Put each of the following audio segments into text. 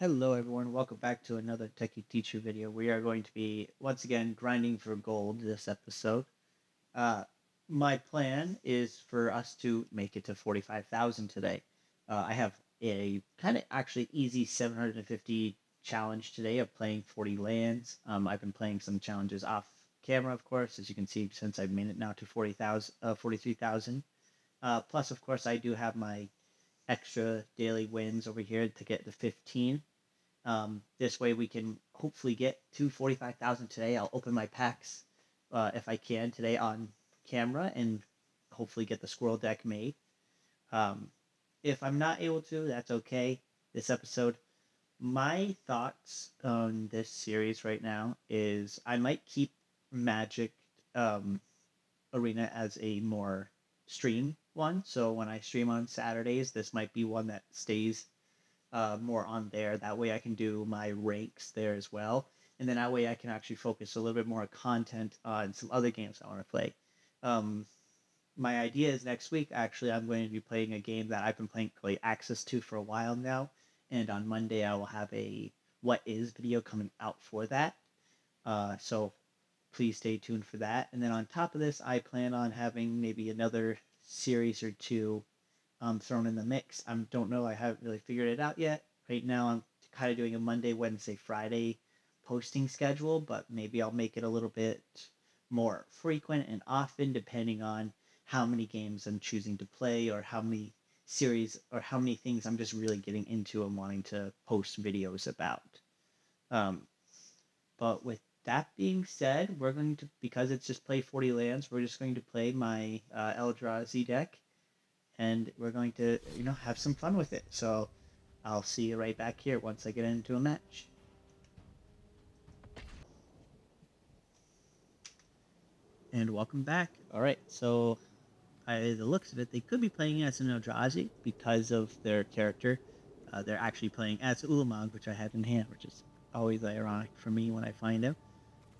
Hello everyone, welcome back to another Techie Teacher video. We are going to be, once again, grinding for gold this episode. Uh, my plan is for us to make it to 45,000 today. I have a kind of actually easy 750 challenge today of playing 40 lands. I've been playing some challenges off camera, of course, as you can see, since I've made it now to 43,000. Plus, of course, I do have my extra daily wins over here to get to 15. This way we can hopefully get to 45,000 today. I'll open my packs if I can today on camera and hopefully get the squirrel deck made. If I'm not able to, that's okay. This episode, my thoughts on this series right now is I might keep Magic Arena as a more stream one. So when I stream on Saturdays, this might be one that stays more on there. That way I can do my ranks there as well. And then that way I can actually focus a little bit more content on some other games I want to play. My idea is next week, actually, I'm going to be playing a game that I've been playing Access to for a while now. And on Monday, I will have a What Is video coming out for that. So please stay tuned for that. And then on top of this, I plan on having maybe another series or two thrown in the mix. I don't know. I haven't really figured it out yet. Right now, I'm kind of doing a Monday, Wednesday, Friday posting schedule, but maybe I'll make it a little bit more frequent and often depending on how many games I'm choosing to play or how many series or how many things I'm just really getting into and wanting to post videos about. But with that being said, we're going to, because it's just play 40 lands, we're just going to play my Eldrazi deck and we're going to, have some fun with it. So I'll see you right back here once I get into a match. And welcome back. All right, so by the looks of it, they could be playing as an Eldrazi because of their character. They're actually playing as Ulamog, which I have in hand, which is always ironic for me when I find him.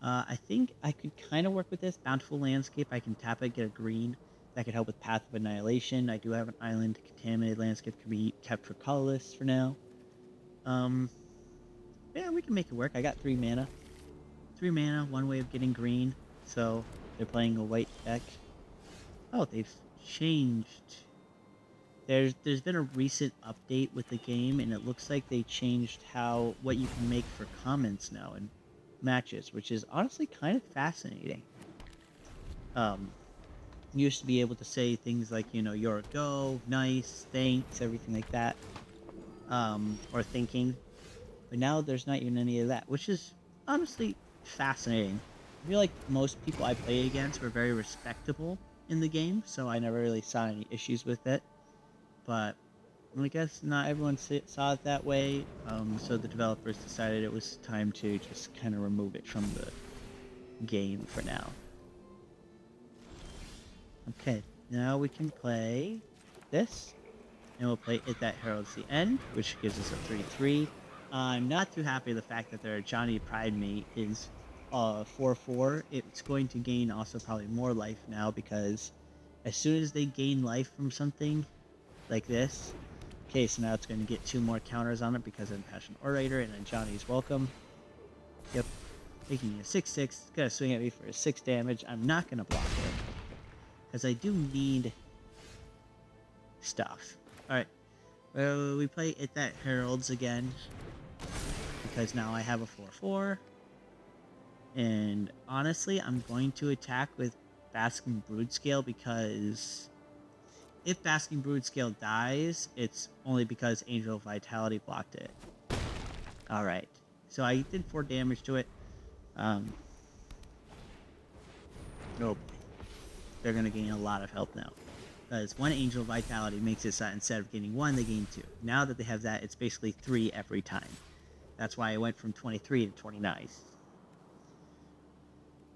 I think I could kind of work with this. Bountiful Landscape, I can tap it, get a green. That could help with Path of Annihilation. I do have an island. Contaminated Landscape can be kept for colorless for now. Yeah, we can make it work. I got 3 mana. 3 mana, one way of getting green. So they're playing a white deck. Oh, they've changed. There's been a recent update with the game, and it looks like they changed what you can make for comments now in matches, which is honestly kind of fascinating. Used to be able to say things like, you're a go, nice, thanks, everything like that, or thinking, but now there's not even any of that, which is honestly fascinating. I feel like most people I played against were very respectable in the game, so I never really saw any issues with it, but I guess not everyone saw it that way, so the developers decided it was time to just kind of remove it from the game for now. Okay, now we can play this, and we'll play It That Heralds the End, which gives us a 3/3. I'm not too happy with the fact that their Johnny Pride mate is 4/4. It's going to gain also probably more life now, because as soon as they gain life from something like this, okay, so now it's going to get 2 more counters on it because of Impassioned Orator and then Johnny's Welcome. Yep, making a 6/6. It's gonna swing at me for a 6 damage. I'm not gonna block it, because I do need stuff. Alright, well, we play It That Heralds again, because now I have a 4/4. And honestly, I'm going to attack with Basking Broodscale, because if Basking Broodscale dies, it's only because Angel of Vitality blocked it. Alright, so I did 4 damage to it. Oh boy. They're going to gain a lot of health now, because 1 Angel of Vitality makes it so instead of gaining 1, they gain 2. Now that they have that, it's basically 3 every time. That's why I went from 23 to 29.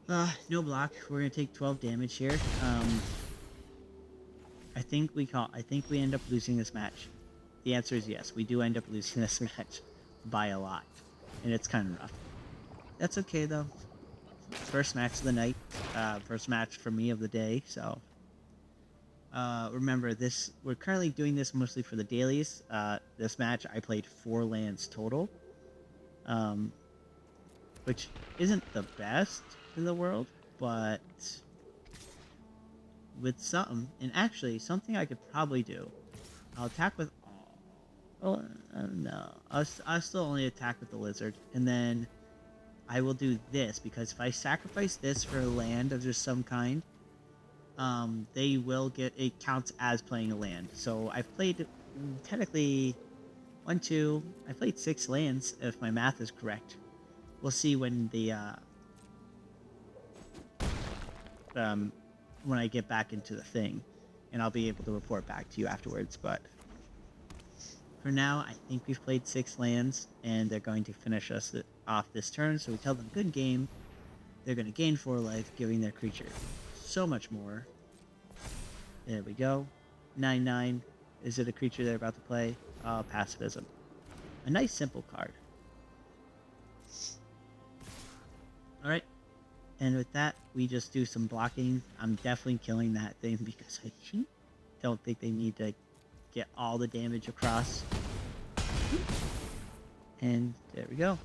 No block. We're going to take 12 damage here. I think we end up losing this match. The answer is yes. We do end up losing this match by a lot, and it's kind of rough. That's okay though. First match of the night, first match for me of the day, so Remember this. We're currently doing this mostly for the dailies. This match I played 4 lands total, um, which isn't the best in the world, but with something. And actually, something I could probably do. I'll attack with. Oh no! I'll still only attack with the lizard, and then I will do this because if I sacrifice this for a land of just some kind, they will get it counts as playing a land. So I've played technically 1, 2. I played 6 lands if my math is correct. We'll see when the when I get back into the thing, and I'll be able to report back to you afterwards. But for now, I think we've played 6 lands, and they're going to finish us off this turn. So we tell them good game. They're going to gain 4 life, giving their creature so much more. There we go. 9/9. Is it a creature they're about to play? Pacifism. A nice simple card. Alright. And with that, we just do some blocking. I'm definitely killing that thing because I don't think they need to get all the damage across. And there we go.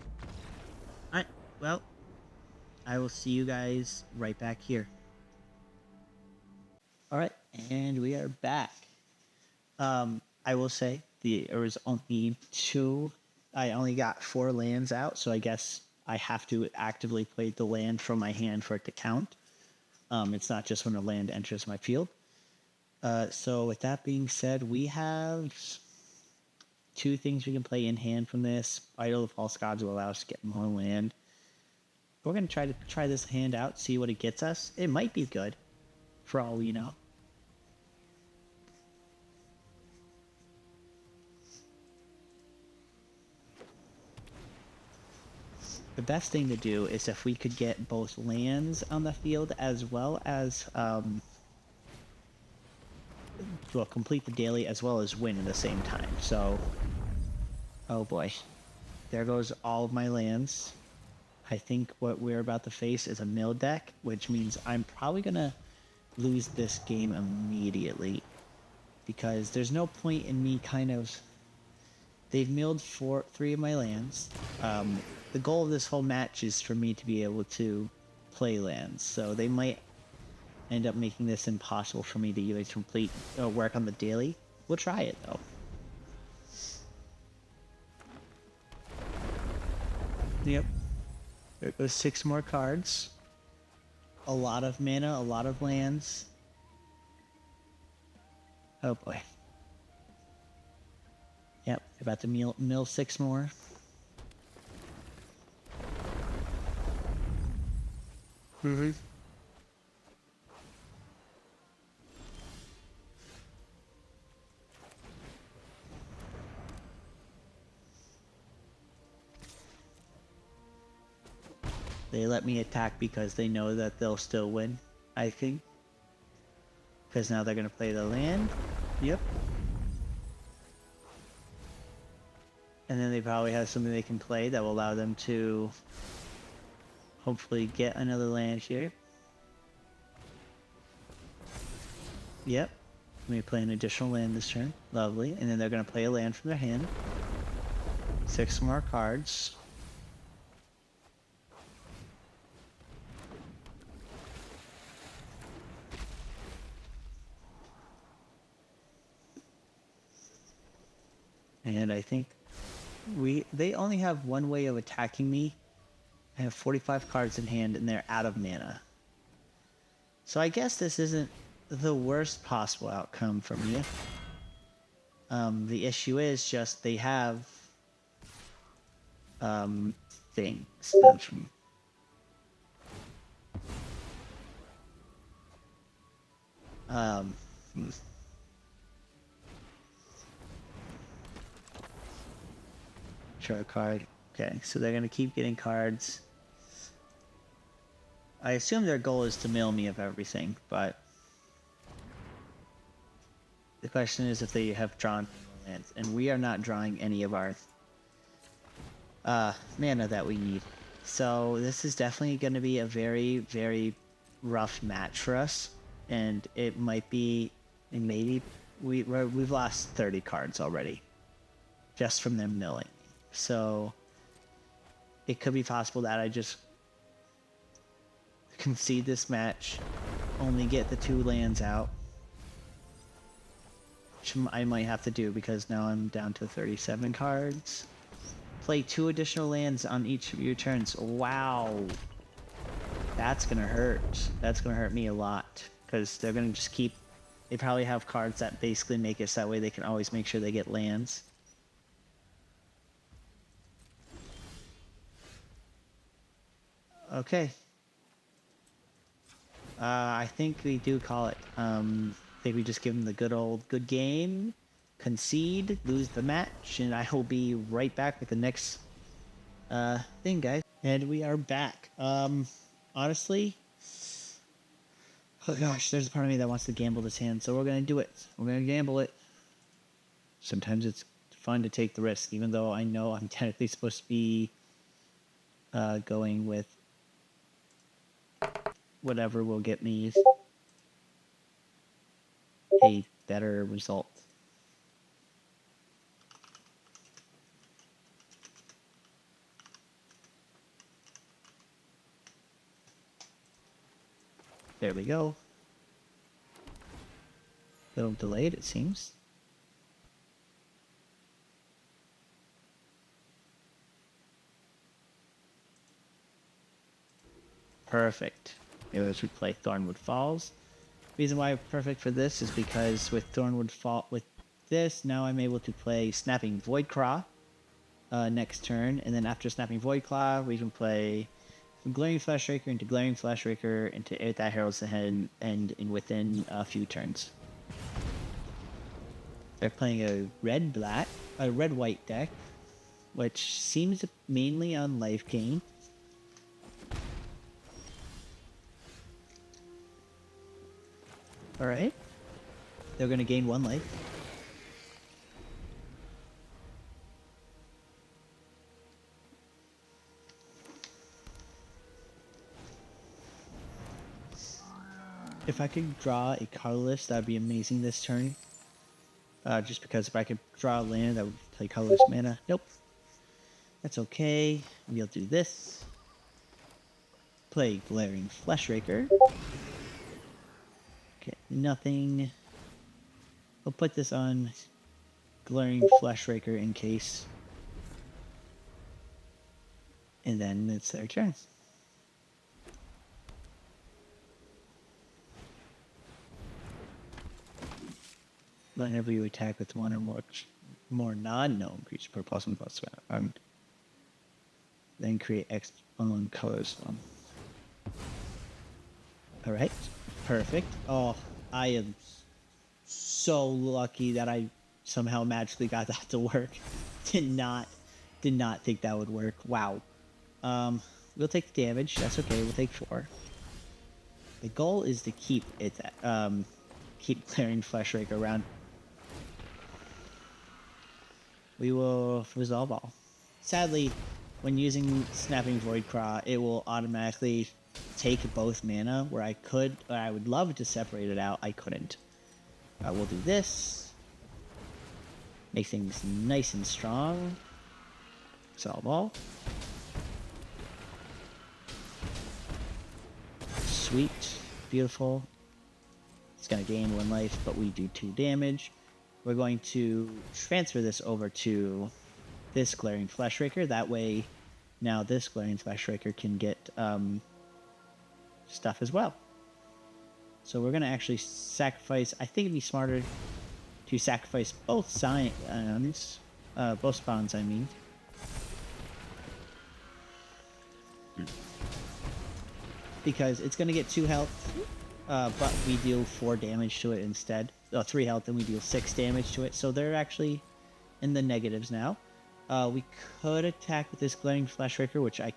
Alright, well, I will see you guys right back here. Alright, and we are back. I will say there was only 2. I only got 4 lands out, so I guess I have to actively play the land from my hand for it to count. It's not just when a land enters my field. So with that being said, we have 2 things we can play in hand from this. Idol of False Gods will allow us to get more land. We're going to try this hand out, see what it gets us. It might be good, for all we know. The best thing to do is if we could get both lands on the field as well as complete the daily as well as win at the same time. So, oh boy, there goes all of my lands. I think what we're about to face is a mill deck, which means I'm probably gonna lose this game immediately because there's no point in me kind of. They've milled 3 of my lands. The goal of this whole match is for me to be able to play lands, so they might end up making this impossible for me to either complete work on the daily. We'll try it though. Yep. There goes 6 more cards. A lot of mana, a lot of lands. Oh boy. Yep, about to mill 6 more. Mm-hmm. They let me attack because they know that they'll still win, I think. Because now they're going to play the land. Yep. And then they probably have something they can play that will allow them to hopefully get another land here. Yep. Let me play an additional land this turn. Lovely. And then they're going to play a land from their hand. 6 more cards. And I think they only have one way of attacking me. I have 45 cards in hand and they're out of mana. So I guess this isn't the worst possible outcome for me. The issue is just they have things. Draw a card. Okay, so they're gonna keep getting cards. I assume their goal is to mill me of everything, but the question is if they have drawn lands, and we are not drawing any of our mana that we need. So this is definitely going to be a very, very rough match for us, and it might be And maybe we've lost 30 cards already. Just from them milling. So it could be possible that I just concede this match, only get the 2 lands out, which I might have to do because now I'm down to 37 cards. Play 2 additional lands on each of your turns. Wow. That's gonna hurt. That's gonna hurt me a lot because they're gonna just keep. They probably have cards that basically make it so that way they can always make sure they get lands. Okay. I think we do call it. I think we just give them the good game, concede, lose the match, and I will be right back with the next thing, guys. And we are back. Honestly, oh gosh, there's a part of me that wants to gamble this hand, so we're gonna do it. We're gonna gamble it. Sometimes it's fun to take the risk, even though I know I'm technically supposed to be going with whatever will get me a better result. There we go. A little delayed, it seems. Perfect. As we play Thornwood Falls. Reason why perfect for this is because with this, now I'm able to play Snapping Voidclaw next turn, and then after Snapping Voidclaw, we can play from Glaring Flashraker into Glaring Flashraker into Air That Heralds Ahead, and within a few turns. They're playing a red-white deck, which seems mainly on life gain. Alright. They're going to gain 1 life. If I could draw a colorless, that would be amazing this turn. Just because if I could draw a land, that would play colorless mana. Nope. That's okay. We'll do this. Play Glaring Fleshraker. Okay, nothing. We'll put this on Glaring Fleshraker in case. And then it's their turn. Whenever you attack with 1 or more non-gnome creatures per +1/+1, then create X on colors one. Alright, perfect. Oh, I am so lucky that I somehow magically got that to work. Did not think that would work. Wow. We'll take the damage. That's okay. We'll take 4. The goal is to keep it. Keep clearing Fleshraker around. We will resolve all. Sadly, when using Snapping Voidclaw, it will automatically take both mana. Where I would love to separate it out, I couldn't. We'll do this. Make things nice and strong. Resolve all. Sweet. Beautiful. It's going to gain 1 life, but we do 2 damage. We're going to transfer this over to this Glaring Fleshraker. That way, now this Glaring Fleshraker can get stuff as well. So we're going to actually sacrifice... I think it'd be smarter to sacrifice both both spawns, I mean. Because it's going to get 2 health, but we deal 4 damage to it instead. 3 health, and we deal 6 damage to it. So they're actually in the negatives now. We could attack with this Glaring Fleshraker, which I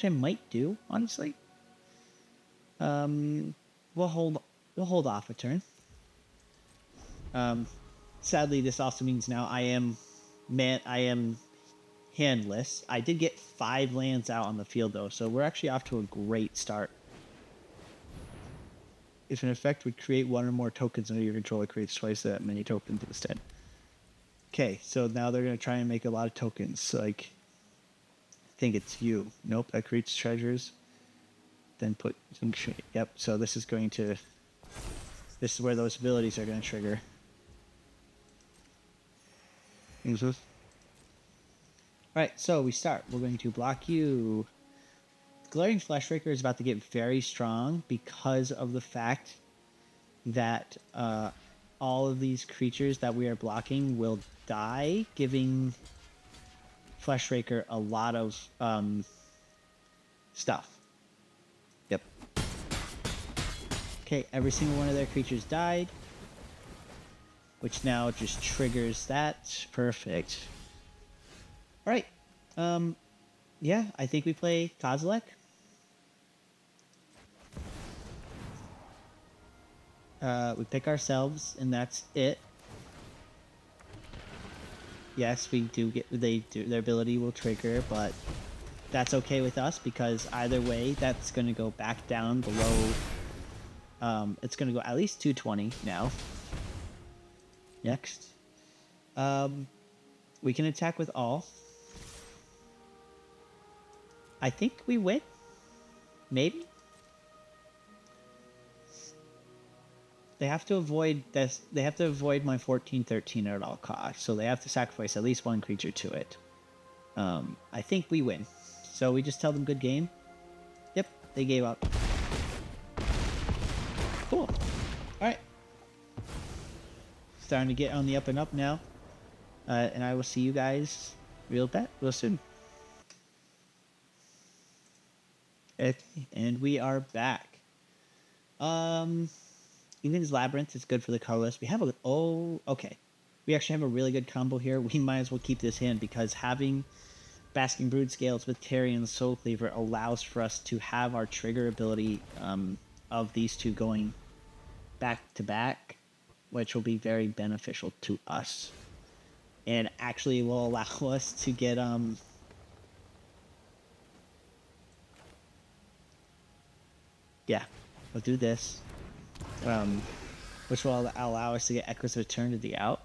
might do, honestly. We'll hold off a turn. Sadly, this also means now I am handless. I did get 5 lands out on the field though, so we're actually off to a great start. If an effect would create one or more tokens under your control, it creates twice that many tokens instead. Okay, so now they're going to try and make a lot of tokens. Like, I think it's you. Nope, that creates treasures. Then put some... Yep, so this is going to... This is where those abilities are going to trigger. Alright, so we start. We're going to block you. Glaring Fleshraker is about to get very strong because of the fact that all of these creatures that we are blocking will die, giving Fleshraker a lot of stuff. Yep. Okay, every single one of their creatures died, which now just triggers that. Perfect. Alright. Yeah, I think we play Kozilek. We pick ourselves, and that's it. Yes, we do get... Their ability will trigger, but that's okay with us, because either way, that's going to go back down below... it's going to go at least 220 now. Next. We can attack with all. I think we win. Maybe. They have to avoid this. They have to avoid my 14-13 at all costs. So they have to sacrifice at least one creature to it. I think we win. So we just tell them good game. Yep, they gave up. Cool. All right. Starting to get on the up and up now. And I will see you guys real soon. Okay, and we are back. Even's Labyrinth is good for the colorless. We have a... Oh, okay. We actually have a really good combo here. We might as well keep this hand, because having Basking Brood Scales with Terry and the Soul Cleaver allows for us to have our trigger ability of these two going back to back, which will be very beneficial to us. And actually will allow us to get... Yeah, we'll do this. Which will allow us to get Echoes of Eternity out.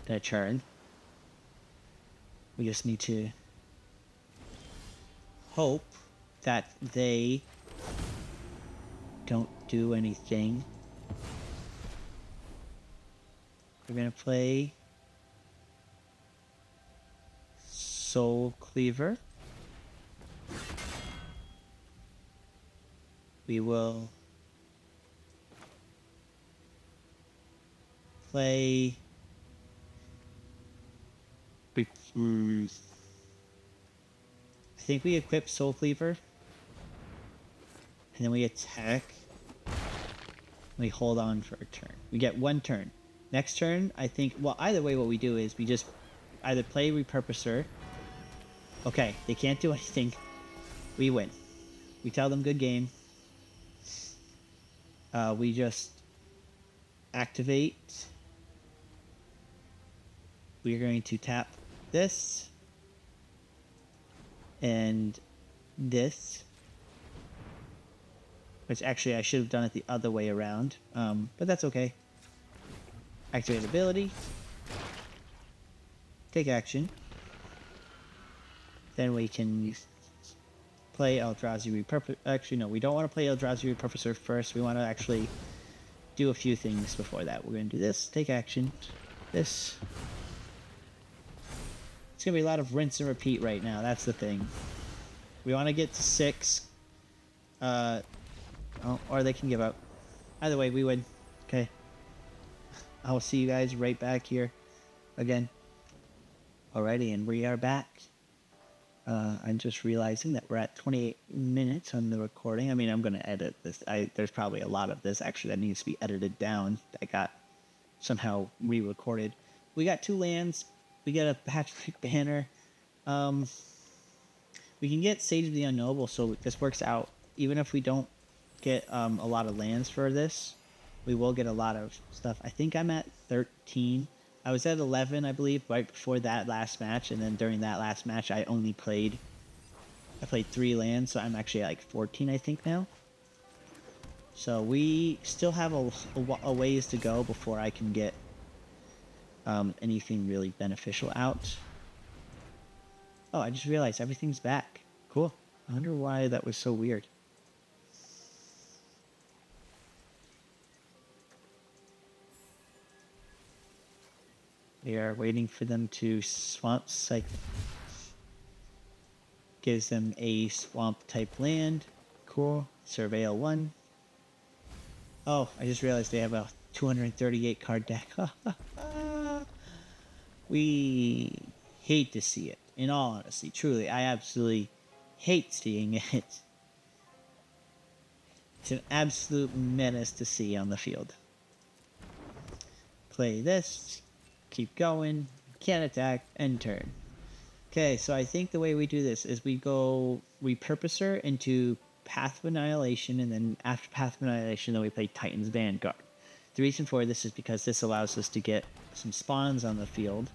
That turn. We just need to hope that they don't do anything. We're gonna play Soul Cleaver. We will play... I think we equip Soul Cleaver. And then we attack. We hold on for a turn. We get one turn. Next turn, I think... Well, either way, what we do is we just either play Repurposer. Okay, they can't do anything. We win. We tell them good game. We just activate. We're going to tap this and this, which actually I should have done it the other way around, but that's okay. Activate ability, take action, then we can play Eldrazi Repurposer. Actually, no, we don't want to play Eldrazi Repurposer first. We want to actually do a few things before that. We're going to do this, take action, this. It's going to be a lot of rinse and repeat right now. That's the thing. We want to get to 6. Oh, or they can give up. Either way, we win. Okay. I'll see you guys right back here again. Alrighty, and we are back. I'm just realizing that we're at 28 minutes on the recording. I mean, I'm going to edit this. There's probably a lot of this, actually, that needs to be edited down. That got somehow re-recorded. We got 2 lands. We get a Patrick Banner. We can get Sage of the Unknowable, so this works out. Even if we don't get a lot of lands for this, we will get a lot of stuff. I think I'm at 13. I was at 11, I believe, right before that last match, and then during that last match, I played 3 lands, so I'm actually at like 14, I think, now. So we still have a ways to go before I can get anything really beneficial out. Oh, I just realized everything's back. Cool. I wonder why that was so weird. We are waiting for them to swamp cycle. Gives them a swamp type land. Cool. Surveil 1. Oh, I just realized they have a 238 card deck. We hate to see it. In all honesty, truly, I absolutely hate seeing it. It's an absolute menace to see on the field. Play this, keep going, can't attack, end turn. Okay, so I think the way we do this is we go Repurposer into Path of Annihilation, and then after Path of Annihilation, then we play Titan's Vanguard. The reason for this is because this allows us to get some spawns on the field.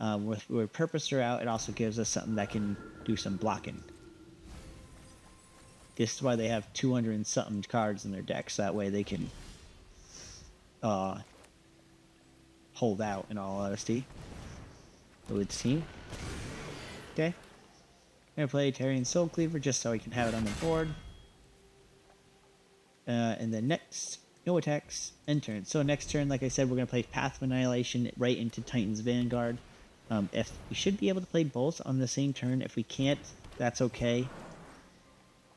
With Repurposer out, it also gives us something that can do some blocking. This is why they have 200 and something cards in their decks. That way they can hold out, in all honesty. It would seem. Okay. I'm going to play Tarian Soul Cleaver just so we can have it on the board. And then next, no attacks, end turn. So next turn, like I said, we're going to play Path of Annihilation right into Titan's Vanguard. If we should be able to play both on the same turn. If we can't, that's okay.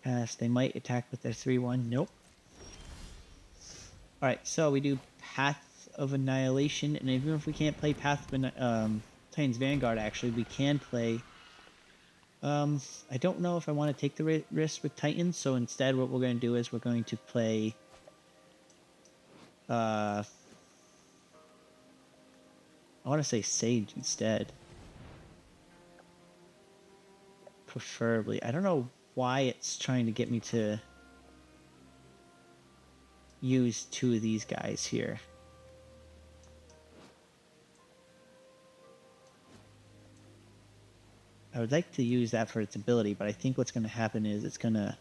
They might attack with their 3-1. Nope. Alright, so we do Path of Annihilation, and even if we can't play Path of Titan's Vanguard, actually, we can play... I don't know if I want to take the risk with Titans, so instead what we're going to do is we're going to play... I want to say Sage instead. Preferably. I don't know why it's trying to get me to use two of these guys here. I would like to use that for its ability, but I think what's going to happen is it's going to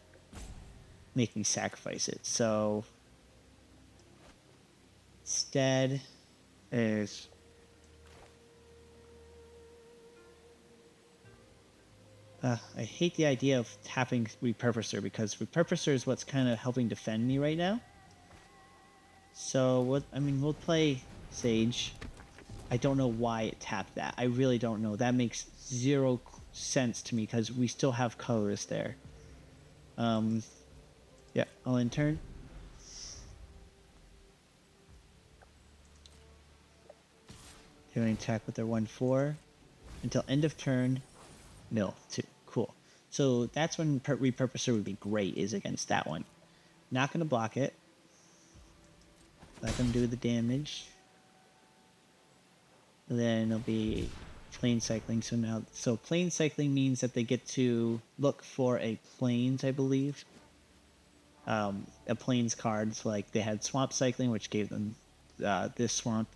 make me sacrifice it. So instead is... I hate the idea of tapping Repurposer, because Repurposer is what's kind of helping defend me right now. So, we'll play Sage. I don't know why it tapped that. I really don't know. That makes zero sense to me, because we still have colors there. Yeah, I'll end turn. They're going to attack with their 1-4. Until end of turn, mill 2. Cool. So that's when Repurposer would be great, is against that one. Not going to block it. Let them do the damage. Then it'll be plane cycling. So plane cycling means that they get to look for a plains, I believe. A plains card. So like they had swamp cycling, which gave them this swamp.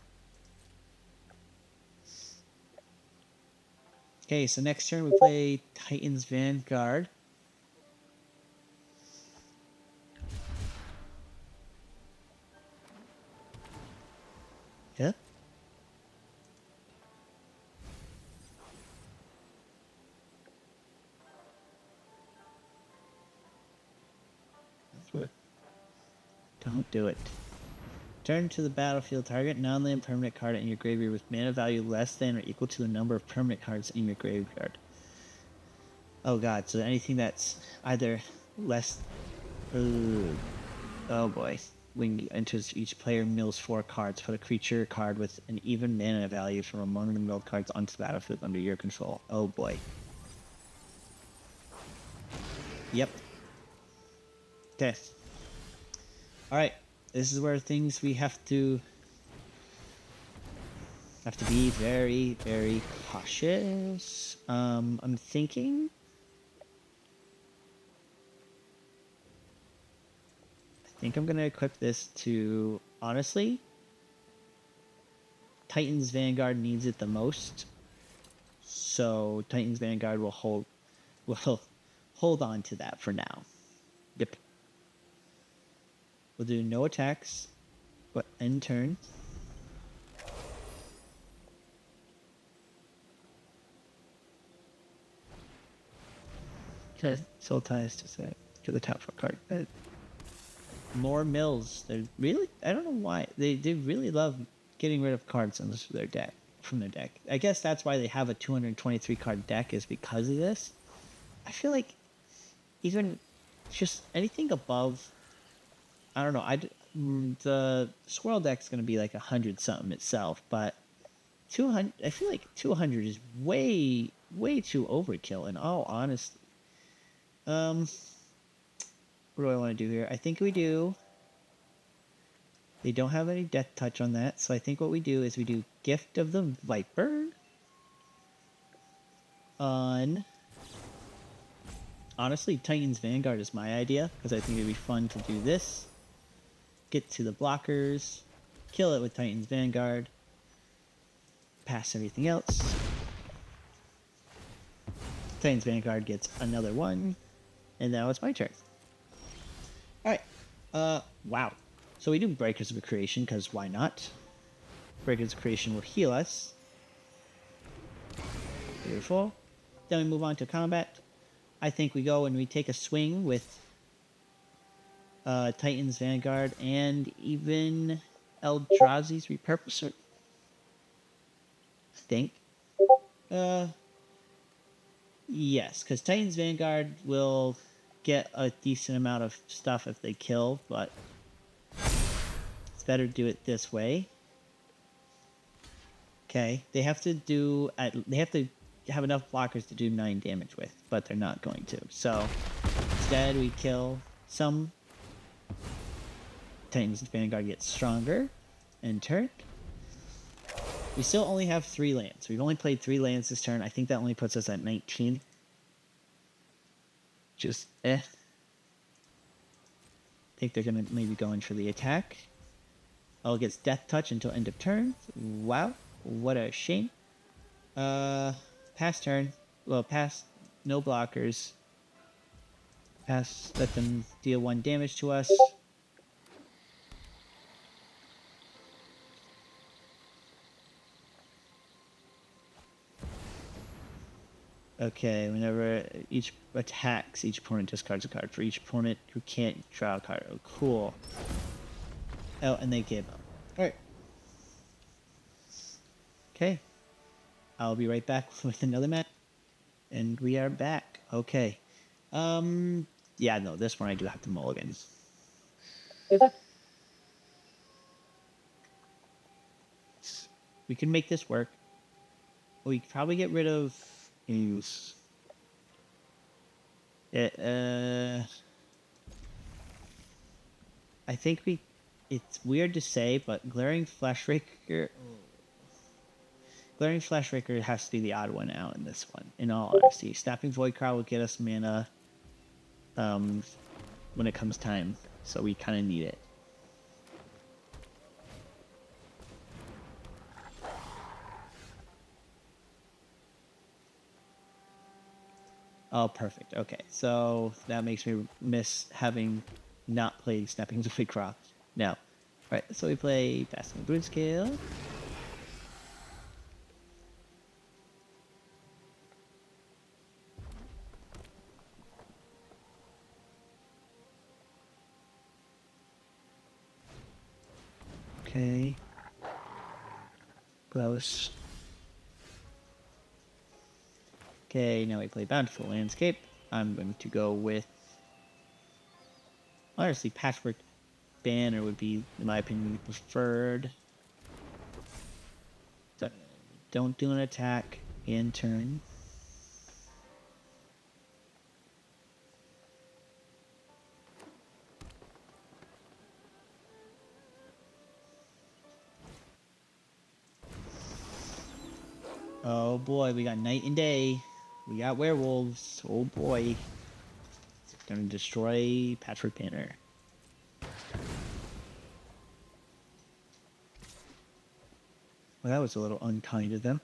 Okay, so next turn we play Titan's Vanguard. Yeah. Don't do it. Turn to the battlefield, target non-land permanent card in your graveyard with mana value less than or equal to the number of permanent cards in your graveyard. Oh god, so anything that's either less... oh boy. When you enters, each player mills 4 cards. Put a creature card with an even mana value from among the milled cards onto the battlefield under your control. Oh boy. Yep. Okay. Alright. This is where things we have to be very, very cautious. I'm thinking... I think I'm going to equip this to... Honestly, Titan's Vanguard needs it the most. So Titan's Vanguard will hold on to that for now. Yep. We'll do no attacks, but end turn. Okay, soul ties to the top for a card. More mills. They're really, I don't know why they really love getting rid of cards from their deck. I guess that's why they have a 223 card deck, is because of this. I feel like even just anything above, I don't know. The swirl deck's gonna be like 100 something itself, but 200. I feel like 200 is way too overkill. In all honesty, what do I want to do here? I think we do. They don't have any death touch on that, so I think what we do is we do Gift of the Viper on. Honestly, Titan's Vanguard is my idea, because I think it'd be fun to do this. Get to the blockers, kill it with Titan's Vanguard, pass everything else. Titan's Vanguard gets another one, and now it's my turn. Alright, wow. So we do Breakers of Creation, because why not? Breakers of Creation will heal us. Beautiful. Then we move on to combat. I think we go and we take a swing with Titan's Vanguard and even Eldrazi's Repurposer. I think. Yes, because Titan's Vanguard will get a decent amount of stuff if they kill, but it's better to do it this way. Okay, they have to have enough blockers to do 9 damage with, but they're not going to. So instead we kill some. Titan's Vanguard gets stronger and turn. We still only have 3 lands. We've only played 3 lands this turn. I think that only puts us at 19. Just I think they're gonna maybe go in for the attack. Oh, it gets Death Touch until end of turn. Wow, what a shame. Pass turn. Well, pass, no blockers. Pass, let them deal 1 damage to us. Okay, whenever each attacks, each opponent discards a card. For each opponent who can't draw a card. Oh, cool. Oh, and they gave up. Alright. Okay. I'll be right back with another match. And we are back. Okay. Yeah, no, this one I do have to mulligan. We can make this work. We could probably get rid of use. I think it's weird to say, but Glaring Flashraker has to be the odd one out in this one, in all honesty. Snapping Void Crowd will get us mana when it comes time, so we kind of need it. Oh, perfect. Okay, so that makes me miss having not played Snapping Void Crowd. Now, alright, so we play Basking Brood Scale. Okay. Close. Okay, now we play Bountiful Landscape. I'm going to go with... Honestly, Patchwork Banner would be, in my opinion, preferred. So, don't do an attack in turn. Oh boy, we got night and day. We got werewolves. Oh boy. Gonna destroy Patchwork Banner. Well, that was a little unkind of them.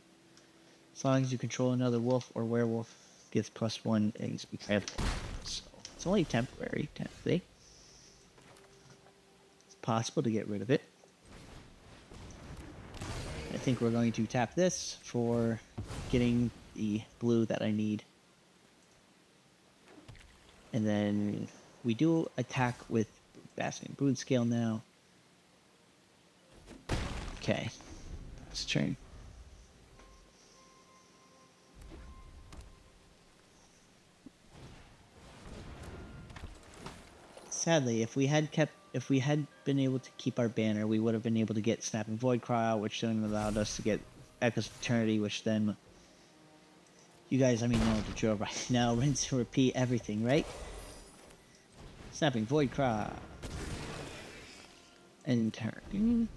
As long as you control another wolf or werewolf, gets +1 XP. So it's only temporary, technically. possible to get rid of it. I think we're going to tap this for getting the blue that I need. And then we do attack with Bastion Brood Scale now. Okay, let's turn. Sadly, if we had been able to keep our banner, we would have been able to get Snapping Void Cry out, which then allowed us to get Echoes of Eternity, which then you guys, know the drill right now. Rinse and repeat everything, right? Snapping Void Cry. And turn.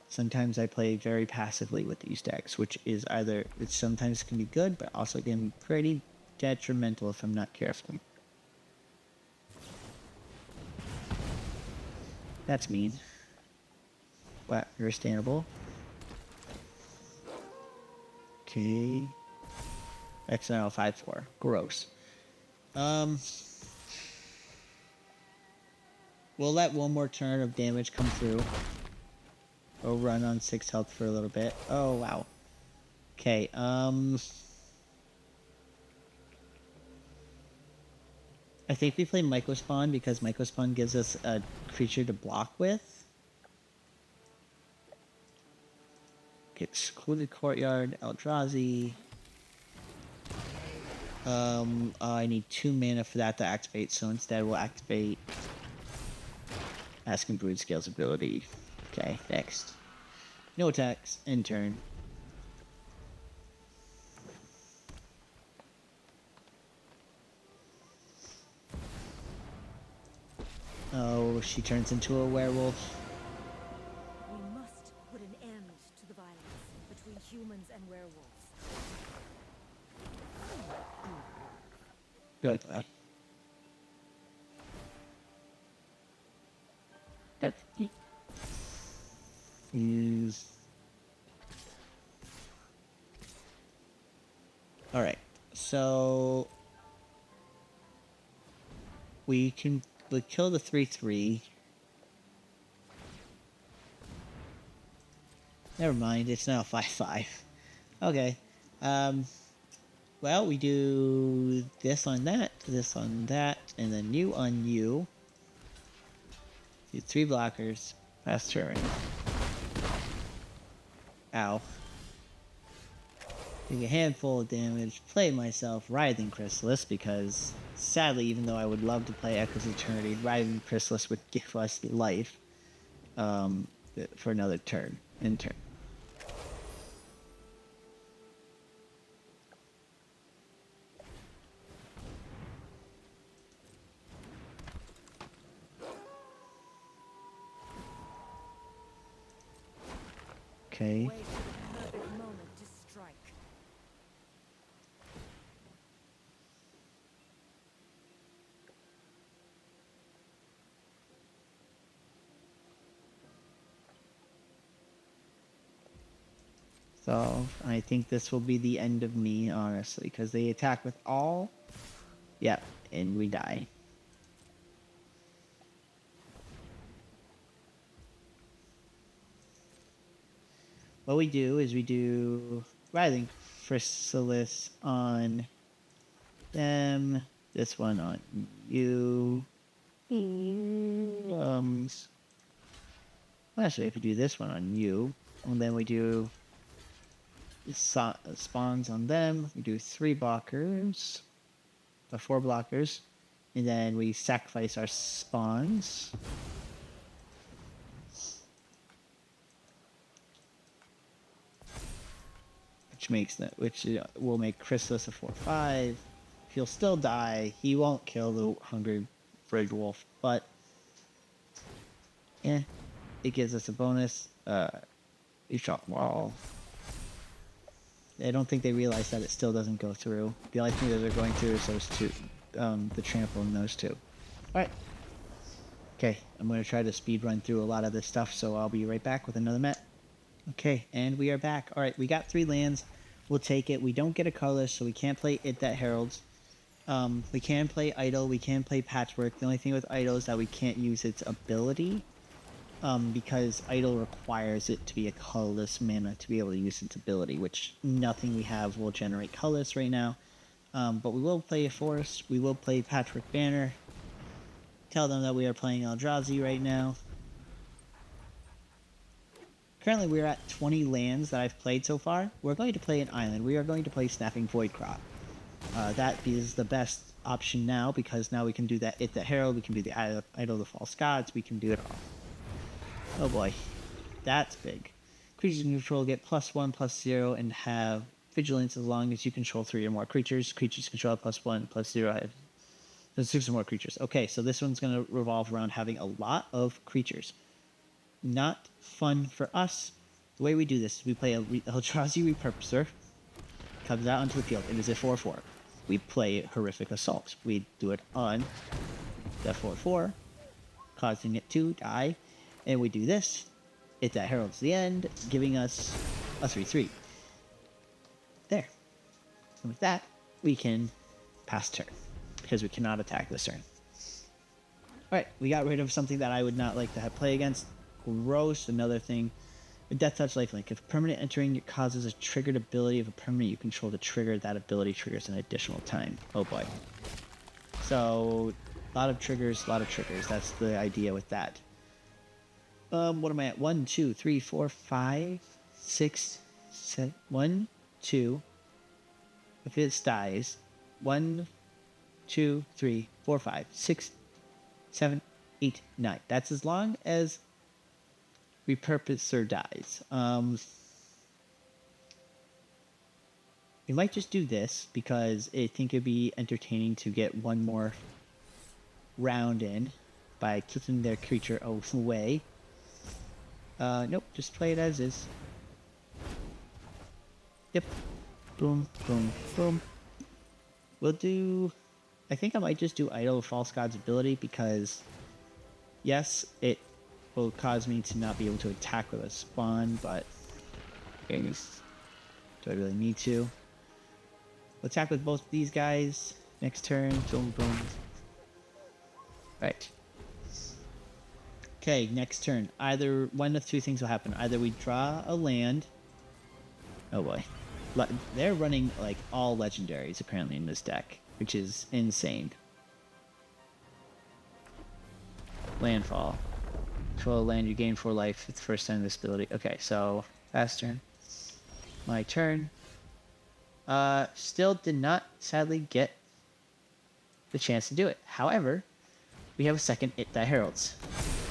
Sometimes I play very passively with these decks, which is either, it sometimes can be good, but also can be pretty detrimental if I'm not careful. That's mean. Well, understandable. Okay. XNL 5-4. Gross. We'll let one more turn of damage come through. We'll run on 6 health for a little bit. Oh, wow. Okay, I think we play Mycospawn because Mycospawn gives us a creature to block with. Get Secluded Courtyard, Eldrazi. I need 2 mana for that to activate, so instead we'll activate Asking Brood Scale's ability. Okay, next. No attacks, end turn. Oh, she turns into a werewolf. We must put an end to the violence between humans and werewolves. Good. Use. Alright, so we can kill the 3/3. Never mind, it's now 5/5. Okay. Well, we do this on that, and then you on you. Do 3 blockers. Pass turn. Ow. Take a handful of damage, play myself Writhing Chrysalis, because sadly, even though I would love to play Echoes of Eternity, Writhing Chrysalis would give us life for another turn. End turn. Okay. Wait for the perfect moment to strike. So, I think this will be the end of me, honestly, because they attack with all. Yep, and we die. What we do is we do Writhing Chrysalis on them, this one on you. Actually, if we do this one on you, and then we do spawns on them, we do 3 blockers, or 4 blockers, and then we sacrifice our spawns. Which will make Chrysalis a 4/5. He'll still die. He won't kill the Hungry Bridge Wolf, but it gives us a bonus. Shock Wall. I don't think they realize that it still doesn't go through. The only thing that they're going through is those 2, the trample and those 2. All right. Okay, I'm going to try to speed run through a lot of this stuff, so I'll be right back with another map. Okay, and we are back. All right, we got 3 lands. We'll take it. We don't get a colorless, so we can't play It That Heralds. We can play Idol, we can play Patchwork. The only thing with Idol is that we can't use its ability, because Idol requires it to be a colorless mana to be able to use its ability, which nothing we have will generate colorless right now. But we will play a Forest, we will play Patchwork Banner. Tell them that we are playing Eldrazi right now. Currently, we're at 20 lands that I've played so far. We're going to play an island. We are going to play Snapping Voidcrop. That is the best option now, because now we can do that. It's the Herald. We can do the Idol of the False Gods. We can do it all. Oh boy, that's big. Creatures you control get +1/+0 and have vigilance as long as you control 3 or more creatures. Creatures control +1/+0 have 6 or more creatures. Okay, so this one's going to revolve around having a lot of creatures. Not fun for us. The way we do this is we play a Eldrazi Repurposer. Comes out onto the field. It is a 4/4. We play Horrific Assault. We do it on the 4/4, causing it to die. And we do this. It that heralds the end, giving us a 3/3. There. And with that, we can pass turn, because we cannot attack this turn. Alright, we got rid of something that I would not like to have play against. Gross, another thing. With Death Touch Lifelink, if a permanent entering it causes a triggered ability of a permanent you control to trigger, that ability triggers an additional time. Oh boy. So, a lot of triggers, That's the idea with that. What am I at? 1, 2, 3, 4, 5, 6, 7, 1, 2. If it dies, 1, 2, 3, 4, 5, 6, 7, 8, 9. That's as long as Repurposer dies. We might just do this because I think it'd be entertaining to get one more round in by kicking their creature away. Nope, just play it as is. Yep. Boom, boom, boom. We'll do... I think I might just do Idol of False God's ability because, yes, it will cause me to not be able to attack with a spawn, but do I really need to? We'll attack with both these guys next turn. Boom, boom. Right. Okay, next turn. Either one of two things will happen. Either we draw a land. Oh boy. They're running like all legendaries apparently in this deck, which is insane. Landfall. Control a land, you gain 4 life. It's the first time this ability. Okay, so fast turn. My turn. Still did not sadly get the chance to do it. However, we have a second It That Heralds,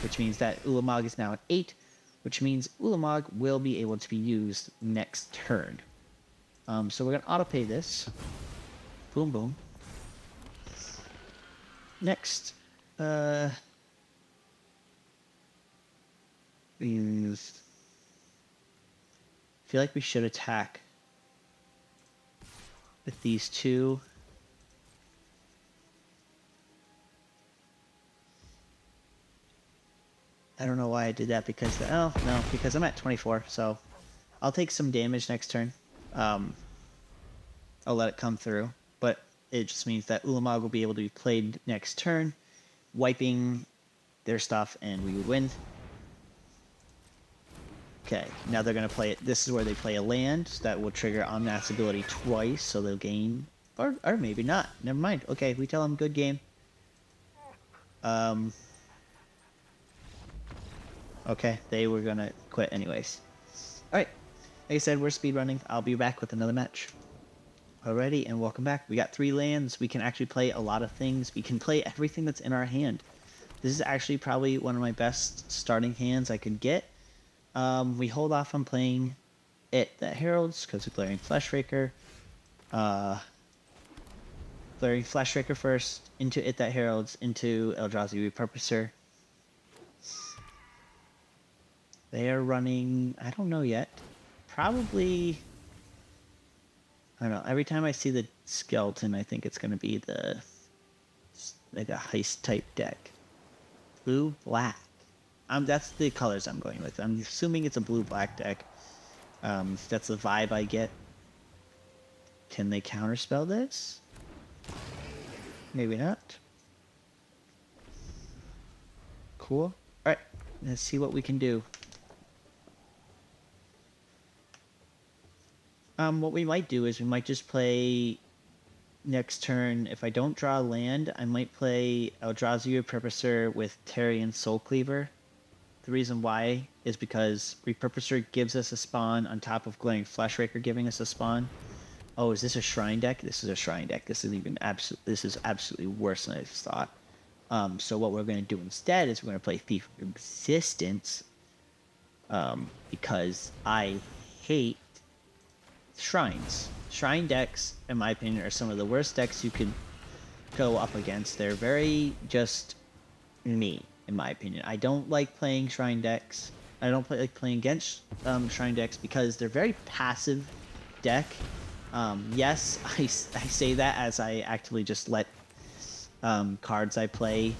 which means that Ulamog is now at 8, which means Ulamog will be able to be used next turn. So we're gonna auto-pay this. Boom, boom. Next, we used... I feel like we should attack with these two. I don't know why I did that because... Oh, no, because I'm at 24, so I'll take some damage next turn. I'll let it come through, but it just means that Ulamog will be able to be played next turn, wiping their stuff, and we would win. Okay, now they're going to play it. This is where they play a land that will trigger Omnath's ability twice, so they'll gain... Or maybe not. Never mind. Okay, we tell them good game. Okay, they were going to quit anyways. Alright, like I said, we're speedrunning. I'll be back with another match. Alrighty, and welcome back. We got 3 lands. We can actually play a lot of things. We can play everything that's in our hand. This is actually probably one of my best starting hands I could get. We hold off on playing It That Heralds because we're playing Fleshraker. Playing Fleshraker first, into It That Heralds, into Eldrazi Repurposer. They are running, I don't know yet, probably, I don't know, every time I see the skeleton, I think it's going to be like a heist type deck. Blue, black. That's the colors I'm going with. I'm assuming it's a blue-black deck. That's the vibe I get. Can they counterspell this? maybe not. Cool. Alright, let's see what we can do. What we might do is we might just play next turn. If I don't draw land, I might play Eldrazi Repurposer with Terry and Soul Cleaver. The reason why is because Repurposer gives us a spawn on top of Glaring Fleshraker giving us a spawn. Oh, is this a shrine deck? This is a shrine deck. This is absolutely worse than I thought. So what we're going to do instead is we're going to play Thief of Existence, because I hate shrines. Shrine decks, in my opinion, are some of the worst decks you could go up against. They're very just me, in my opinion. I don't like playing shrine decks. I don't like playing against shrine decks because they're very passive deck. Yes, I say that as I actively just let cards I play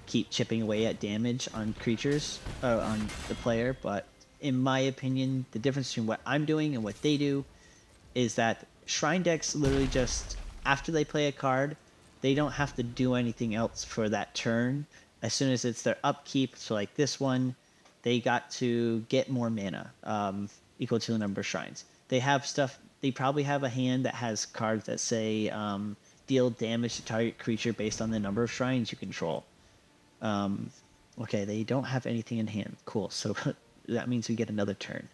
keep chipping away at damage on creatures, on the player, but in my opinion, the difference between what I'm doing and what they do is that shrine decks literally just, after they play a card, they don't have to do anything else for that turn. As soon as it's their upkeep, so like this one, they got to get more mana, equal to the number of shrines. They have stuff, they probably have a hand that has cards that say deal damage to target creature based on the number of shrines you control. Okay, they don't have anything in hand. Cool, so that means we get another turn.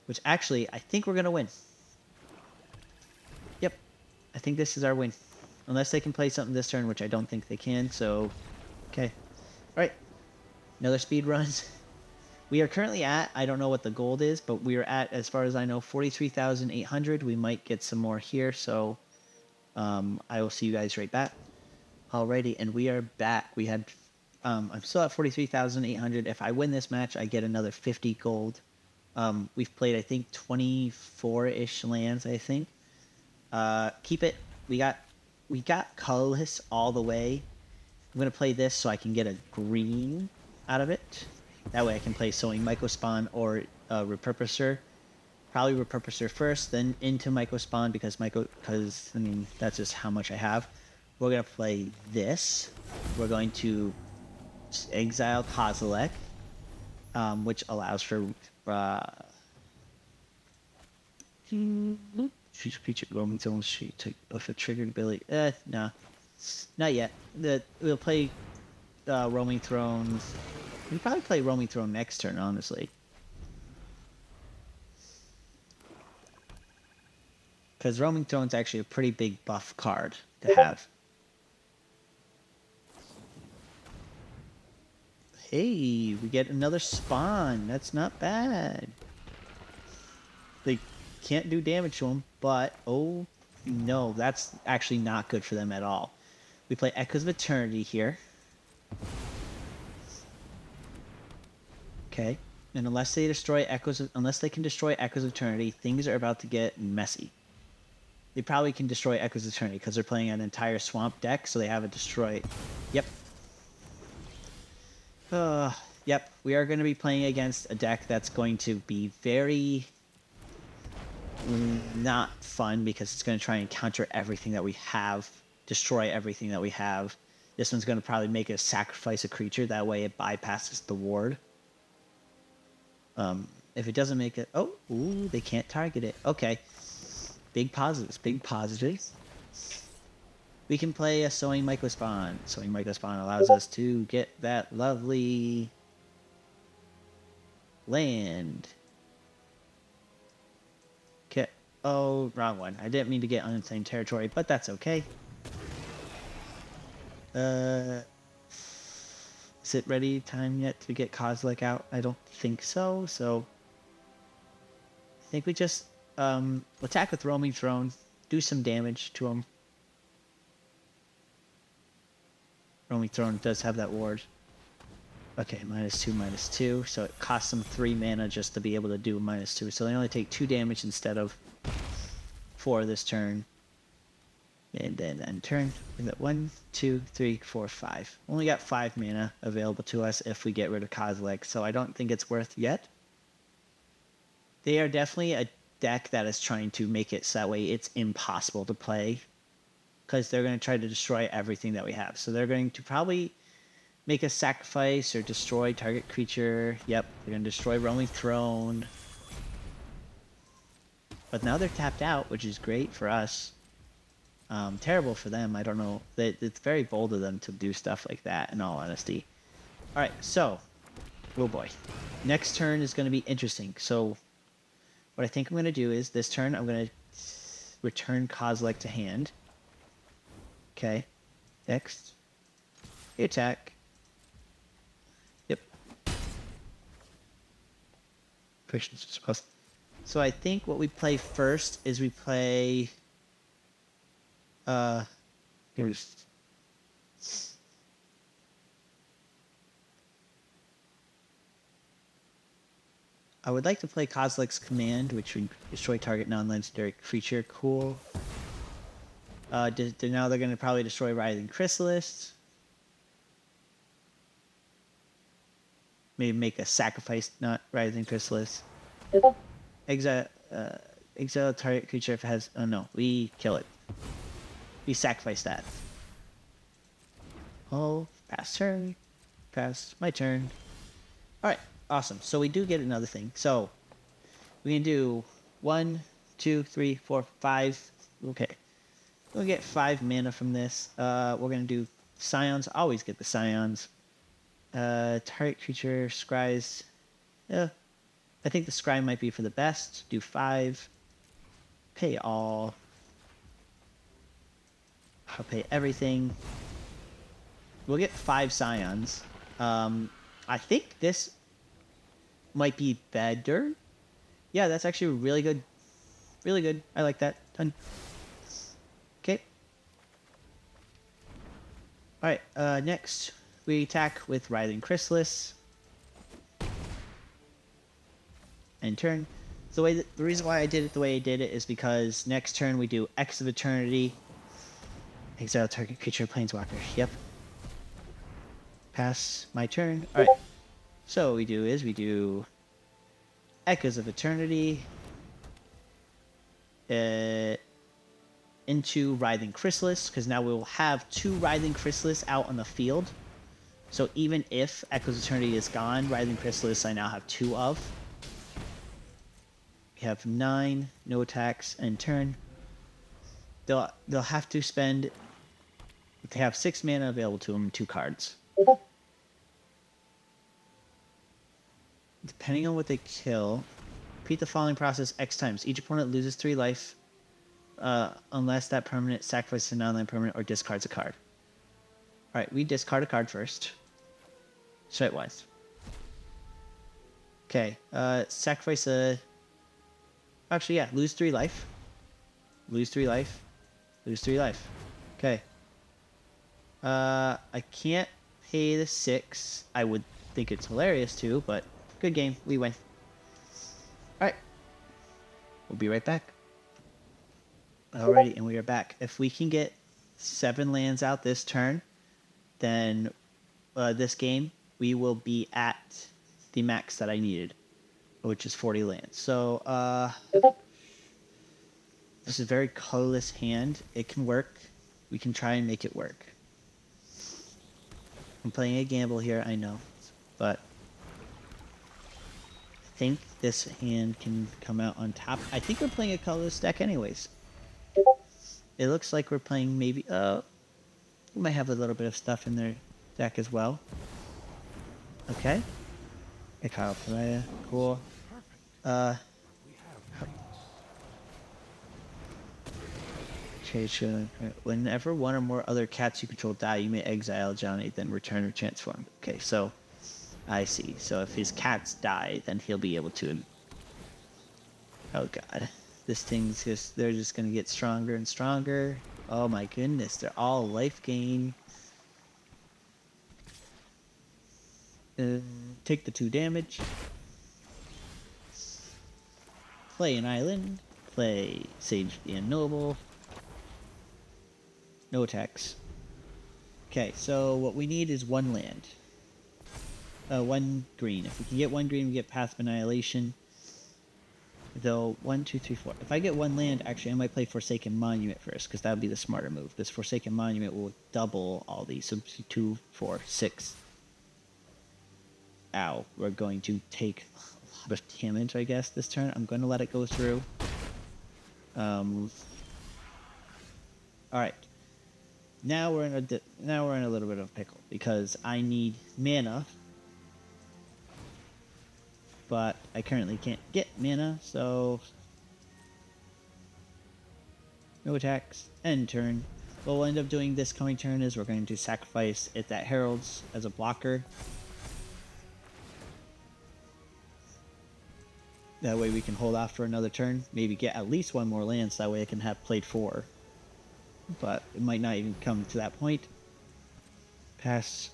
Which actually, I think we're going to win. Yep, I think this is our win. Unless they can play something this turn, which I don't think they can, so... Okay. Alright. Another speed run. We are currently at, I don't know what the gold is, but we are at, as far as I know, 43,800. We might get some more here, so I will see you guys right back. Alrighty, and we are back. We had, I'm still at 43,800. If I win this match, I get another 50 gold. We've played, I think, 24-ish lands, I think. Keep it. We got colorless all the way. I'm going to play this so I can get a green out of it. That way I can play Sowing Mycospawn or Repurposer. Probably Repurposer first, then into Mycospawn because I mean, that's just how much I have. We're going to play this. We're going to exile Kozilek, which allows for choose creature roaming zone take of a triggered ability. No. Not yet. We'll play Roaming Thrones. We'll probably play Roaming Throne next turn, honestly. Because Roaming Throne's actually a pretty big buff card to have. Hey, we get another spawn. That's not bad. They can't do damage to them, but oh no, that's actually not good for them at all. We play Echoes of Eternity here. Okay, and unless they can destroy Echoes of Eternity, things are about to get messy. They probably can destroy Echoes of Eternity because they're playing an entire swamp deck, so they have it destroyed. Yep. Yep, we are going to be playing against a deck that's going to be very not fun because it's going to try and counter everything that we have, destroy everything that we have. This one's going to probably make us sacrifice a creature, that way it bypasses the ward. If it doesn't make it... Oh, ooh, they can't target it. Okay. Big positives, big positives. We can play a Sowing Mycospawn. Sowing Mycospawn allows us to get that lovely land. Okay. Oh, wrong one. I didn't mean to get unclaimed territory, but that's okay. Is it ready time yet to get Kozilek out? I don't think so, so I think we just attack with Roaming Throne, do some damage to him. Roaming Throne does have that ward. Okay, -2, so it costs them 3 mana just to be able to do -2. So they only take 2 damage instead of 4 this turn. And then end turn, we got 1, 2, 3, 4, 5. Only got 5 mana available to us if we get rid of Kozilek, so I don't think it's worth yet. They are definitely a deck that is trying to make it so that way it's impossible to play. because they're going to try to destroy everything that we have. So they're going to probably make a sacrifice or destroy target creature. Yep, they're going to destroy Roaming Throne. But now they're tapped out, which is great for us. Terrible for them. I don't know. It's very bold of them to do stuff like that, in all honesty. All right, so, oh boy. Next turn is going to be interesting. So, what I think I'm going to do is, this turn, I'm going to return Kozilek to hand. Okay. Next. Attack. Yep. Friction's supposed. So I think what we play first is we play... here's... I would like to play Kozilek's Command, which would destroy target non-legendary creature. Cool. Now they're going to probably destroy Writhing Chrysalis. Maybe make a sacrifice, not Writhing Chrysalis. Exile target creature if it has... Oh no, we kill it. We sacrifice that. Oh, pass turn. Pass my turn. Alright, awesome. So we do get another thing. So, we can do 1, 2, 3, 4, 5. Okay. We'll get 5 mana from this. We're going to do Scions. Always get the Scions. Target creature, Scries. Yeah. I think the Scry might be for the best. Do 5. Pay all. I'll pay everything. We'll get 5 Scions. I think this might be better. Yeah, that's actually really good. Really good. I like that. Done. Okay. Alright, next we attack with Writhing Chrysalis. And turn. The reason why I did it the way I did it is because next turn we do X of Eternity. Exile target creature, Planeswalker. Yep. Pass my turn. Alright. So what we do is we do Echoes of Eternity into Writhing Chrysalis, because now we will have 2 Writhing Chrysalis out on the field. So even if Echoes of Eternity is gone, Writhing Chrysalis I now have 2 of. We have 9, no attacks, and turn. They'll have to spend... They have 6 mana available to them, 2 cards. Depending on what they kill, repeat the following process X times. Each opponent loses 3 life, unless that permanent sacrifices a non-land permanent or discards a card. Alright, we discard a card first. Straight-wise. Okay, sacrifice a... Actually, yeah, lose 3 life. Lose 3 life. Lose 3 life. Okay. I can't pay the 6. I would think it's hilarious too, but good game. We win. Alright. We'll be right back. Alrighty, and we are back. If we can get 7 lands out this turn, then this game, we will be at the max that I needed, which is 40 lands. So, this is a very colorless hand. It can work. We can try and make it work. I'm playing a gamble here, I know, but I think this hand can come out on top. I think we're playing a colorless deck anyways. It looks like we're playing maybe, we might have a little bit of stuff in their deck as well. Okay. Hey, Kyle Pariah, cool. Okay, sure. Whenever one or more other cats you control die, you may exile Johnny, then return or transform. Okay, so I see. So if his cats die, then he'll be able to... Oh god. This thing's just... They're just gonna get stronger and stronger. Oh my goodness, they're all life gain. Take the 2 damage. Play an island. Play Sage the Unknowable. No attacks. Okay, so what we need is 1 land. 1 green. If we can get 1 green, we get Path of Annihilation. though. 1, 2, 3, 4. If I get one land, actually, I might play Forsaken Monument first, because that would be the smarter move. This Forsaken Monument will double all these. So 2, 4, 6. Ow. We're going to take a lot of damage, I guess, this turn. I'm going to let it go through. Alright. Now we're in a little bit of a pickle, because I need mana, but I currently can't get mana, so no attacks. End turn. What we'll end up doing this coming turn is we're going to sacrifice it that heralds as a blocker. That way we can hold off for another turn, maybe get at least one more land, so that way I can have played 4. But it might not even come to that point. Pass.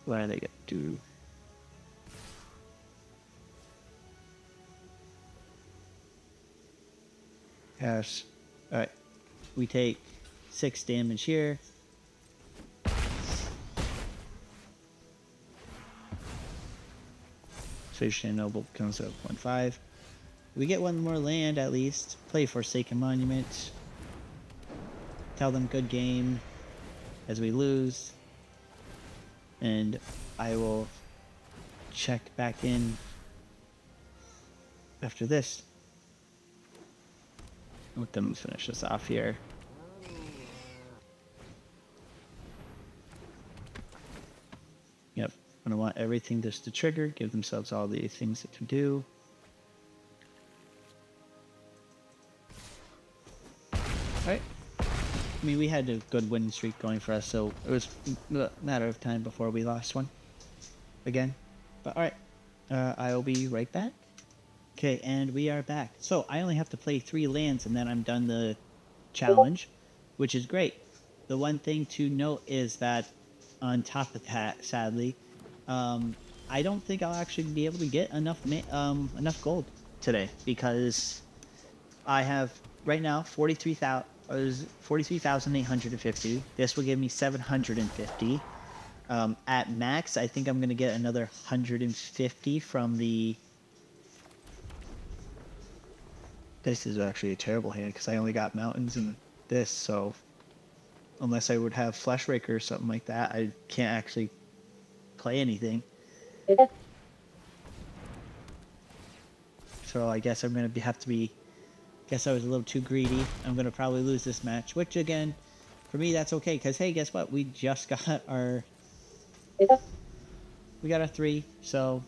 What are they going to do? Pass. Alright. We take 6 damage here. Fishin Noble comes up 1/5. We get one more land at least. Play Forsaken Monument. Tell them good game as we lose. And I will check back in after this. Let them finish this off here. Yep, I'm gonna want everything just to trigger, give themselves all the things that to do. Alright. I mean, we had a good winning streak going for us, so it was a matter of time before we lost one again. But alright, I'll be right back. Okay, and we are back. So I only have to play 3 lands and then I'm done the challenge, which is great. The one thing to note is that on top of that, sadly, I don't think I'll actually be able to get enough gold today, because I have right now 43,850. This will give me 750. At max, I think I'm gonna get another 150 from the. This is actually a terrible hand because I only got mountains and this, so unless I would have Fleshraker or something like that, I can't actually play anything. So I guess I'm gonna have to be. Guess I was a little too greedy. I'm gonna probably lose this match, which again, for me that's okay, because hey, guess what? We just got our. We got our 3, so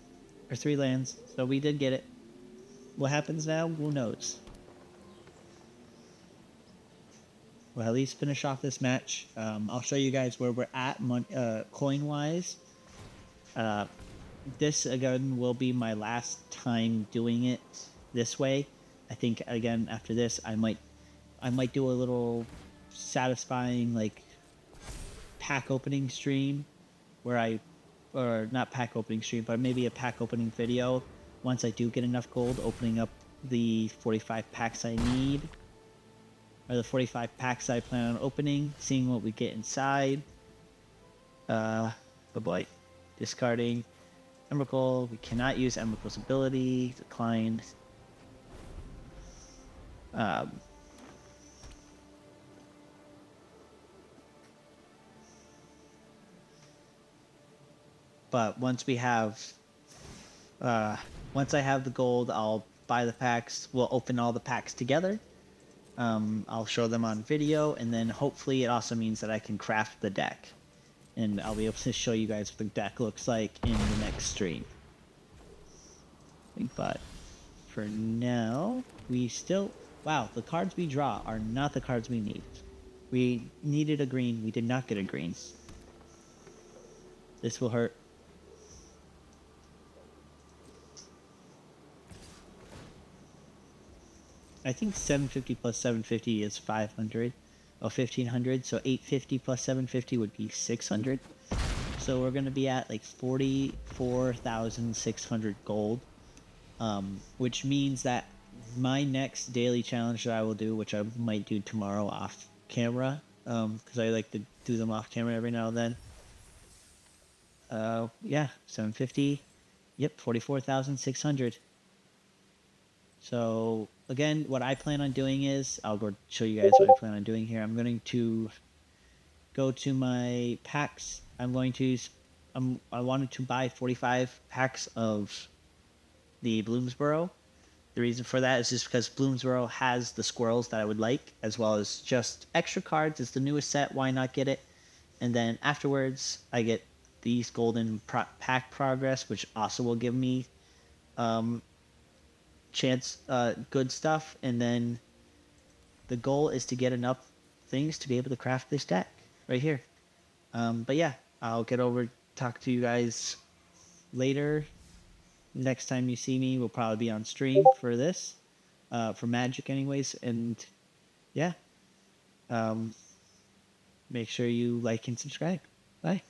our 3 lands, so we did get it. What happens now? Who knows? We'll at least finish off this match. I'll show you guys where we're at coin-wise. This, again, will be my last time doing it this way. I think, again, after this, I might do a little satisfying, like, pack opening stream where or not pack opening stream, but maybe a pack opening video once I do get enough gold, opening up the 45 packs I need, or the 45 packs I plan on opening, seeing what we get inside. Boy, discarding Emrakul. We cannot use Emrakul's ability. Decline. But once we have, once I have the gold, I'll buy the packs. We'll open all the packs together. I'll show them on video, and then hopefully it also means that I can craft the deck. And I'll be able to show you guys what the deck looks like in the next stream. But for now, we still... Wow, the cards we draw are not the cards we need. We needed a green. We did not get a green. This will hurt. I think 750 plus 750 is 500. Or 1500, so 850 plus 750 would be 600. So we're going to be at like 44,600 gold. Which means that my next daily challenge that I will do, which I might do tomorrow off camera, because I like to do them off camera every now and then. Yeah, 750. Yep, 44,600. So again, what I plan on doing is I'll go show you guys what I plan on doing here. I'm going to go to my packs. I wanted to buy 45 packs of the Bloomsboro. The reason for that is just because Bloomsboro has the squirrels that I would like, as well as just extra cards. It's the newest set. Why not get it? And then afterwards, I get these golden pack progress, which also will give me um, good stuff. And then the goal is to get enough things to be able to craft this deck right here. But yeah, I'll get over, talk to you guys later. Next time you see me, we'll probably be on stream for this, for Magic, anyways. And yeah, make sure you like and subscribe. Bye.